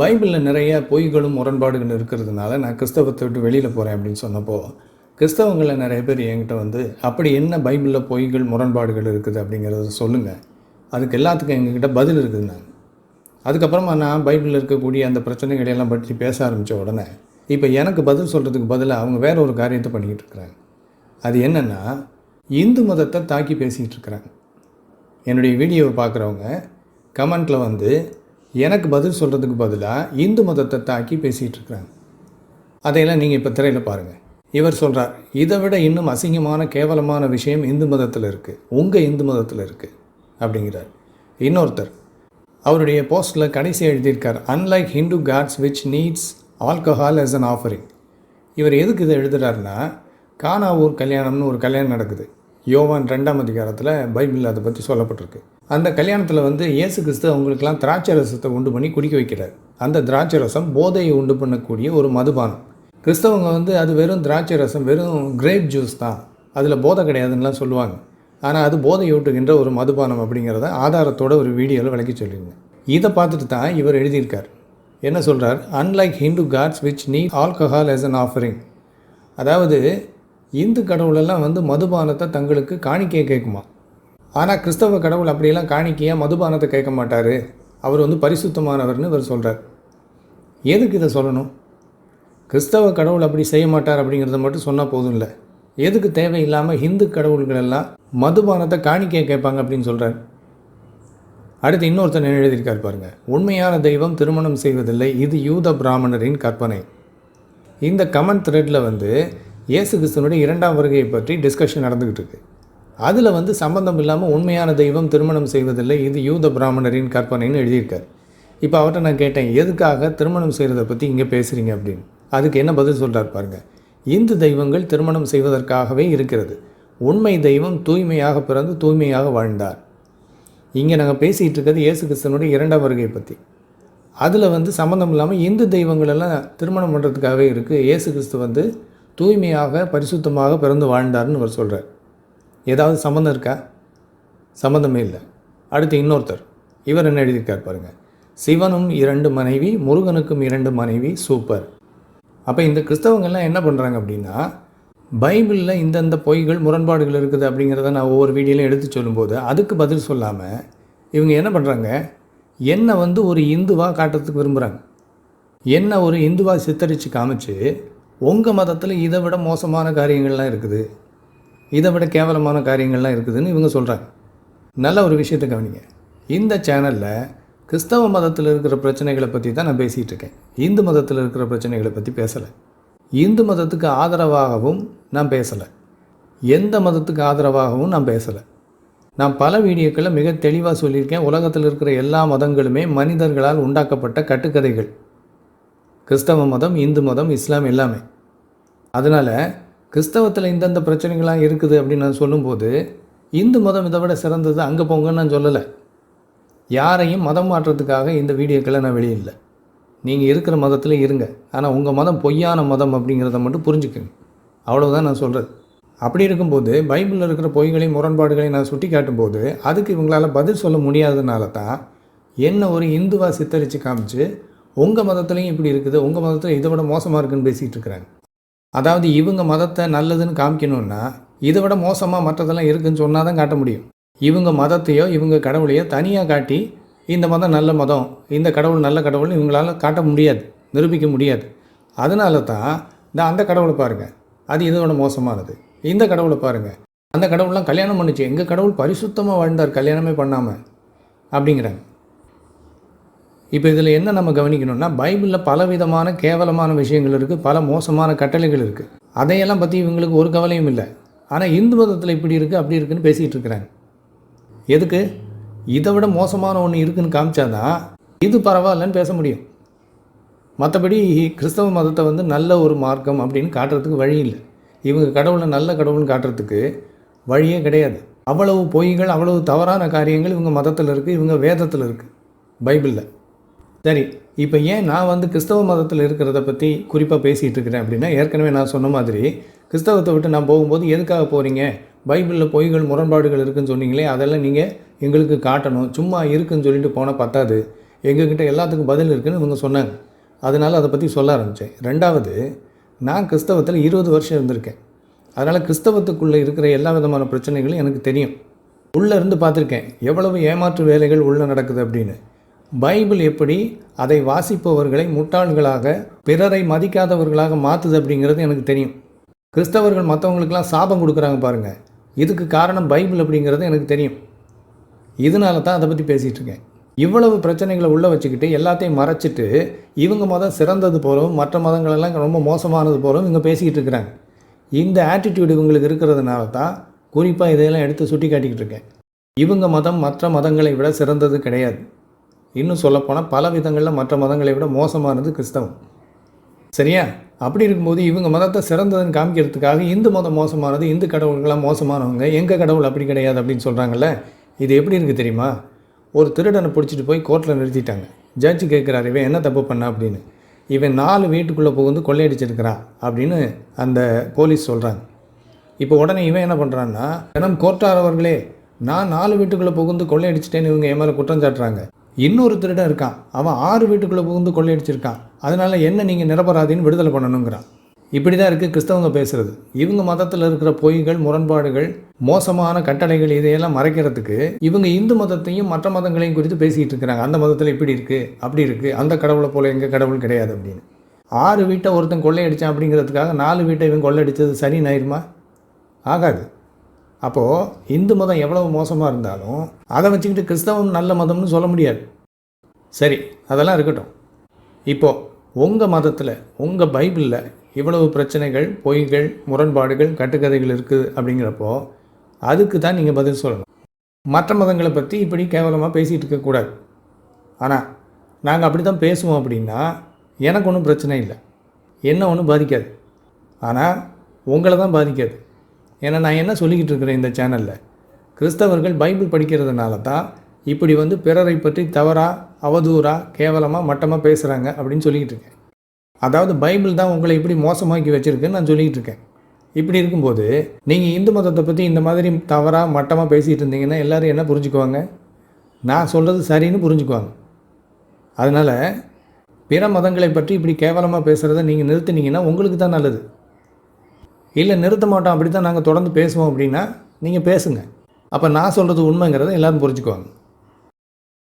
பைபிளில் நிறைய பொய்களும் முரண்பாடுகள் இருக்கிறதுனால நான் கிறிஸ்தவத்தை விட்டு வெளியில் போகிறேன் அப்படின்னு சொன்னப்போ கிறிஸ்தவங்களில் நிறைய பேர் என்கிட்ட வந்து அப்படி என்ன பைபிளில் பொய்கள் முரண்பாடுகள் இருக்குது அப்படிங்கிறத சொல்லுங்கள், அதுக்கு எல்லாத்துக்கும் எங்ககிட்ட பதில் இருக்குதுன்னாங்க. அதுக்கப்புறமா நான் பைபிளில் இருக்கக்கூடிய அந்த பிரச்சனைகளையெல்லாம் பற்றி பேச ஆரம்பித்த உடனே இப்போ எனக்கு பதில் சொல்கிறதுக்கு பதிலாக அவங்க வேறு ஒரு காரியத்தை பண்ணிக்கிட்டு இருக்கிறாங்க. அது என்னென்னா, இந்து மதத்தை தாக்கி பேசிக்கிட்டு இருக்கிறாங்க. என்னுடைய வீடியோவை பார்க்குறவங்க கமெண்ட்டில் வந்து எனக்கு பதில் சொல்கிறதுக்கு பதிலாக இந்து மதத்தை தாக்கி பேசிகிட்டு இருக்கிறாங்க. அதையெல்லாம் நீங்கள் இப்போ திரையில் பாருங்கள். இவர் சொல்கிறார், இதை விட இன்னும் அசிங்கமான கேவலமான விஷயம் இந்து மதத்தில் இருக்குது, உங்கள் இந்து மதத்தில் இருக்குது அப்படிங்கிறார். இன்னொருத்தர் அவருடைய போஸ்ட்டில் கடைசி எழுதியிருக்கார், unlike Hindu gods which needs alcohol as an offering. இவர் எதுக்கு இதை எழுதுகிறாருன்னா, கானாவூர் கல்யாணம்னு ஒரு கல்யாணம் நடக்குது. யோவான் 2ஆம் அதிகாரத்தில் பைபிளில் அதை பற்றி சொல்லப்பட்டிருக்கு. அந்த கல்யாணத்தில் வந்து இயேசு கிறிஸ்து அவங்களுக்கெல்லாம் திராட்சை ரசத்தை உண்டு பண்ணி குடிக்க வைக்கிறார். அந்த திராட்சை ரசம் போதையை உண்டு பண்ணக்கூடிய ஒரு மதுபானம். கிறிஸ்தவங்க வந்து அது வெறும் திராட்சை ரசம், வெறும் கிரேப் ஜூஸ் தான், அதில் போதை கிடையாதுன்னெலாம் சொல்லுவாங்க. ஆனால் அது போதையூட்டுகின்ற ஒரு மதுபானம் அப்படிங்கிறத ஆதாரத்தோட ஒரு வீடியோவில் விளக்கி சொல்லியிருந்தேன். இதை பார்த்துட்டு தான் இவர் எழுதியிருக்கார். என்ன சொல்கிறார், unlike Hindu gods which need alcohol as an offering. அதாவது இந்து கடவுளெல்லாம் வந்து மதுபானத்தை தங்களுக்கு காணிக்கையை கேட்குமா. ஆனால் கிறிஸ்தவ கடவுள் அப்படியெல்லாம் காணிக்கையாக மதுபானத்தை கேட்க மாட்டார், அவர் வந்து பரிசுத்தமானவர்னு இவர் சொல்கிறார். எதுக்கு இதை சொல்லணும்? கிறிஸ்தவ கடவுள் அப்படி செய்ய மாட்டார் அப்படிங்கிறத மட்டும் சொன்னால் போதும் இல்லை, எதுக்கு தேவையில்லாமல் ஹிந்து கடவுள்களெல்லாம் மதுபானத்தை காணிக்கையை கேட்பாங்க அப்படின்னு சொல்கிறார். அடுத்து இன்னொருத்தர் எழுதியிருக்கார் பாருங்கள், உண்மையான தெய்வம் திருமணம் செய்வதில்லை, இது யூத பிராமணரின் கற்பனை. இந்த கமெண்ட் த்ரெட்டில் வந்து இயேசு கிறிஸ்துவனுடைய 2ஆம் வருகையை பற்றி டிஸ்கஷன் நடந்துக்கிட்டு இருக்கு. அதில் வந்து சம்பந்தம் இல்லாமல் உண்மையான தெய்வம் திருமணம் செய்வதில்லை, இது யூத பிராமணரின் கற்பனைன்னு எழுதியிருக்கார். இப்போ அவர்கிட்ட நான் கேட்டேன், எதுக்காக திருமணம் செய்கிறத பற்றி இங்கே பேசுகிறீங்க அப்படின்னு. அதுக்கு என்ன பதில் சொல்கிறார் பாருங்கள், இந்து தெய்வங்கள் திருமணம் செய்வதற்காகவே இருக்கிறது, உண்மை தெய்வம் தூய்மையாக பிறந்து தூய்மையாக வாழ்ந்தார். இங்கே நாங்கள் பேசிகிட்டு இருக்கிறது இயேசு கிறிஸ்துவனுடைய 2ஆம் வருகையை பற்றி. அதில் வந்து சம்மந்தம் இல்லாமல் இந்து தெய்வங்களெல்லாம் திருமணம் பண்ணுறதுக்காகவே இருக்குது, இயேசு கிறிஸ்து வந்து தூய்மையாக பரிசுத்தமாக பிறந்து வாழ்ந்தார்னு அவர் சொல்கிறார். ஏதாவது சம்மந்தம் இருக்கா? சம்மந்தமே இல்லை. அடுத்து இன்னொருத்தர், இவர் என்ன எழுதியிருக்கார் பாருங்கள், சிவனும் 2 மனைவி, முருகனுக்கும் 2 மனைவி, சூப்பர். அப்போ இந்த கிறிஸ்தவங்கள்லாம் என்ன பண்ணுறாங்க அப்படின்னா, பைபிளில் இந்தந்த பொய்கள் முரண்பாடுகள் இருக்குது அப்படிங்கிறத நான் ஒவ்வொரு வீடியோலையும் எடுத்து சொல்லும்போது அதுக்கு பதில் சொல்லாமல் இவங்க என்ன பண்ணுறாங்க, என்னை வந்து ஒரு இந்துவாக காட்டுறதுக்கு விரும்புகிறாங்க. என்ன ஒரு இந்துவாக சித்தரித்து காமிச்சு, உங்கள் மதத்தில் இதை விட மோசமான காரியங்கள்லாம் இருக்குது, இதை விட கேவலமான காரியங்கள்லாம் இருக்குதுன்னு இவங்க சொல்கிறாங்க. நல்ல ஒரு விஷயத்தை கவனிங்க, இந்த சேனலில் கிறிஸ்தவ மதத்தில் இருக்கிற பிரச்சனைகளை பற்றி தான் நான் பேசிகிட்டு இருக்கேன், இந்து மதத்தில் இருக்கிற பிரச்சனைகளை பற்றி பேசலை. இந்து மதத்துக்கு ஆதரவாகவும் நான் பேசலை, எந்த மதத்துக்கு ஆதரவாகவும் நான் பேசலை. நான் பல வீடியோக்களில் மிக தெளிவாக சொல்லியிருக்கேன், உலகத்தில் இருக்கிற எல்லா மதங்களுமே மனிதர்களால் உண்டாக்கப்பட்ட கட்டுக்கதைகள். கிறிஸ்தவ மதம், இந்து மதம், இஸ்லாம் எல்லாமே. அதனால் கிறிஸ்தவத்தில் இந்தந்த பிரச்சனைகள்லாம் இருக்குது அப்படின்னு நான் சொல்லும்போது இந்து மதம் இதை விட சிறந்தது, அங்கே போங்கன்னு நான் சொல்லலை. யாரையும் மதம் மாற்றத்துக்காக இந்த வீடியோக்களை நான் வெளியிடல. நீங்கள் இருக்கிற மதத்தில் இருங்க, ஆனால் உங்கள் மதம் பொய்யான மதம் அப்படிங்கிறத மட்டும் புரிஞ்சுக்கங்க, அவ்வளோதான் நான் சொல்கிறது. அப்படி இருக்கும்போது பைபிளில் இருக்கிற பொய்களையும் முரண்பாடுகளையும் நான் சுட்டி காட்டும்போது அதுக்கு இவங்களால் பதில் சொல்ல முடியாததுனால தான் என்ன ஒரு இந்துவாக சித்தரித்து காமிச்சு உங்கள் மதத்துலேயும் இப்படி இருக்குது, உங்கள் மதத்தில் இதை விட மோசமாக இருக்குதுன்னு பேசிகிட்டு இருக்கிறாங்க. அதாவது இவங்க மதத்தை நல்லதுன்னு காமிக்கணுன்னா இதை விட மோசமாக மற்றதெல்லாம் இருக்குதுன்னு சொன்னால் தான் காட்ட முடியும். இவங்க மதத்தையோ இவங்க கடவுளையோ தனியாக காட்டி இந்த மதம் நல்ல மதம், இந்த கடவுள் நல்ல கடவுள்னு இவங்களால் காட்ட முடியாது, நிரூபிக்க முடியாது. அதனால தான் அந்த கடவுளை பாருங்கள், அது இதை விட மோசமானது. இந்த கடவுளை பாருங்கள், அந்த கடவுள்லாம் கல்யாணம் பண்ணிச்சு, எங்கள் கடவுள் பரிசுத்தமாக வாழ்ந்தார் கல்யாணமே பண்ணாமல் அப்படிங்கிறாங்க. இப்போ இதில் என்ன நம்ம கவனிக்கணும்னா, பைபிளில் பலவிதமான கேவலமான விஷயங்கள் இருக்குது, பல மோசமான கட்டளைகள் இருக்குது. அதையெல்லாம் பற்றி இவங்களுக்கு ஒரு கவலையும் இல்லை. ஆனால் இந்து மதத்தில் இப்படி இருக்குது அப்படி இருக்குதுன்னு பேசிகிட்டு இருக்கிறாங்க. எதுக்கு? இதை விட மோசமான ஒன்று இருக்குதுன்னு காமிச்சாதான் இது பரவாயில்லன்னு பேச முடியும். மற்றபடி கிறிஸ்தவ மதத்தை வந்து நல்ல ஒரு மார்க்கம் அப்படின்னு காட்டுறதுக்கு வழி இல்லை. இவங்க கடவுளை நல்ல கடவுள்னு காட்டுறதுக்கு வழியே கிடையாது. அவ்வளவு பொய்கள், அவ்வளவு தவறான காரியங்கள் இவங்க மதத்தில் இருக்குது, இவங்க வேதத்தில் இருக்குது, பைபிளில். சரி, இப்போ ஏன் நான் வந்து கிறிஸ்தவ மதத்தில் இருக்கிறத பற்றி குறிப்பாக பேசிகிட்டு இருக்கிறேன் அப்படின்னா, ஏற்கனவே நான் சொன்ன மாதிரி கிறிஸ்தவத்தை விட்டு நான் போகும்போது எதுக்காக போகிறீங்க, பைபிளில் பொய்கள் முரண்பாடுகள் இருக்குதுன்னு சொன்னீங்களே, அதெல்லாம் நீங்கள் எங்களுக்கு காட்டணும், சும்மா இருக்குதுன்னு சொல்லிட்டு போனால் பத்தாது, எங்ககிட்ட எல்லாத்துக்கும் பதில் இருக்குதுன்னு இவங்க சொன்னாங்க. அதனால் அதை பற்றி சொல்ல ஆரம்பித்தேன். ரெண்டாவது, நான் கிறிஸ்தவத்தில் 20 வருஷம் இருந்திருக்கேன். அதனால் கிறிஸ்தவத்துக்குள்ளே இருக்கிற எல்லா விதமான பிரச்சனைகளும் எனக்கு தெரியும். உள்ளே இருந்து பார்த்துருக்கேன் எவ்வளவு ஏமாற்று வேலைகள் உள்ளே நடக்குது அப்படின்னு. பைபிள் எப்படி அதை வாசிப்பவர்களை முட்டாள்களாக, பிறரை மதிக்காதவர்களாக மாற்றுது அப்படிங்கிறது எனக்கு தெரியும். கிறிஸ்தவர்கள் மற்றவங்களுக்கெல்லாம் சாபம் கொடுக்குறாங்க பாருங்கள், இதுக்கு காரணம் பைபிள் அப்படிங்கிறது எனக்கு தெரியும். இதனால தான் அதை பற்றி பேசிகிட்டு இருக்கேன். இவ்வளவு பிரச்சனைகளை உள்ளே வச்சுக்கிட்டு எல்லாத்தையும் மறைச்சிட்டு இவங்க மதம் சிறந்தது போலவும் மற்ற மதங்களெல்லாம் ரொம்ப மோசமானது போலவும் இவங்க பேசிக்கிட்டு இருக்கிறாங்க. இந்த ஆட்டிடியூடு இவங்களுக்கு இருக்கிறதுனால தான் குறிப்பாக இதையெல்லாம் எடுத்து சுட்டி காட்டிக்கிட்டு இருக்கேன். இவங்க மதம் மற்ற மதங்களை விட சிறந்தது கிடையாது. இன்னும் சொல்லப்போனால் பல விதங்களில் மற்ற மதங்களை விட மோசமானது கிறிஸ்தவம். சரியா? அப்படி இருக்கும்போது இவங்க மதத்தை சிறந்ததுன்னு காமிக்கிறதுக்காக இந்து மதம் மோசமானது, இந்து கடவுள்களாம் மோசமானவங்க, எங்கள் கடவுள் அப்படி கிடையாது அப்படின்னு சொல்கிறாங்கல்ல. இது எப்படி இருக்குது தெரியுமா? ஒரு திருடனை பிடிச்சிட்டு போய் கோர்ட்டில் நிறுத்திட்டாங்க. ஜட்ஜு கேட்குறாரு, இவன் என்ன தப்பு பண்ணா அப்படின்னு. இவன் 4 வீட்டுக்குள்ளே புகுந்து கொள்ளையடிச்சிருக்கிறான் அப்படின்னு அந்த போலீஸ் சொல்கிறாங்க. இப்போ உடனே இவன் என்ன பண்ணுறான்னா, தினம் கோர்ட்டாரவர்களே, நான் 4 வீட்டுக்குள்ளே புகுந்து கொள்ளையடிச்சிட்டேன்னு இவங்க என் மேலே குற்றம் சாட்டுறாங்க. இன்னொரு திருடன் இருக்கான், அவன் 6 வீட்டுக்குள்ளே புகுந்து கொள்ளையடிச்சிருக்கான், அதனால் என்ன நீங்கள் நிரபராதின்னு விடுதலை பண்ணணுங்கிறான். இப்படி தான் இருக்குது கிறிஸ்தவங்க பேசுகிறது. இவங்க மதத்தில் இருக்கிற பொய்கள், முரண்பாடுகள், மோசமான கட்டளைகள் இதையெல்லாம் மறைக்கிறதுக்கு இவங்க இந்து மதத்தையும் மற்ற மதங்களையும் குறித்து பேசிக்கிட்டு இருக்கிறாங்க. அந்த மதத்தில் இப்படி இருக்குது, அப்படி இருக்குது, அந்த கடவுளை போல் எங்கள் கடவுள் கிடையாது அப்படின்னு. 6 வீட்டை ஒருத்தன் கொள்ளையடித்தான் அப்படிங்கிறதுக்காக 4 வீட்டை இவன் கொள்ளையடித்தது சரின்னு ஆயிருமா? ஆகாது. அப்போது இந்து மதம் எவ்வளவு மோசமாக இருந்தாலும் அதை வச்சுக்கிட்டு கிறிஸ்தவம் நல்ல மதம்னு சொல்ல முடியாது. சரி, அதெல்லாம் இருக்கட்டும். இப்போது உங்கள் மதத்தில், உங்கள் பைபிளில் இவ்வளவு பிரச்சனைகள், பொய்கள், முரண்பாடுகள், கட்டுக்கதைகள் இருக்குது அப்படிங்கிறப்போ அதுக்கு தான் நீங்கள் பதில் சொல்லணும். மற்ற மதங்களை பற்றி இப்படி கேவலமாக பேசிகிட்டு இருக்கக்கூடாது. ஆனால் நாங்கள் அப்படி தான் பேசுவோம் அப்படின்னா எனக்கு ஒன்றும் பிரச்சனை இல்லை, என்ன ஒன்றும் பாதிக்காது. ஆனால் உங்களை தான் பாதிக்காது. ஏன்னா நான் என்ன சொல்லிக்கிட்டு இருக்கிறேன் இந்த சேனலில், கிறிஸ்தவர்கள் பைபிள் படிக்கிறதுனால தான் இப்படி பிறரை பற்றி தவறாக, அவதூறாக, கேவலமாக, மட்டமாக பேசுகிறாங்க அப்படின்னு சொல்லிக்கிட்டு இருக்கேன். அதாவது பைபிள் தான் உங்களை இப்படி மோசமாக்கி வச்சுருக்குன்னு நான் சொல்லிக்கிட்டு இருக்கேன். இப்படி இருக்கும்போது நீங்கள் இந்து மதத்தை பற்றி இந்த மாதிரி தவறாக, மட்டமாக பேசிகிட்டு இருந்தீங்கன்னா எல்லோரும் என்ன புரிஞ்சுக்குவாங்க? நான் சொல்கிறது சரின்னு புரிஞ்சுக்குவாங்க. அதனால் பிற மதங்களை பற்றி இப்படி கேவலமாக பேசுகிறத நீங்கள் நிறுத்தினீங்கன்னா உங்களுக்கு தான் நல்லது. இல்லை நிறுத்த மாட்டோம், அப்படி தான் நாங்கள் தொடர்ந்து பேசுவோம் அப்படின்னா நீங்கள் பேசுங்க. அப்போ நான் சொல்கிறது உண்மைங்கிறத எல்லோரும் புரிஞ்சுக்குவாங்க.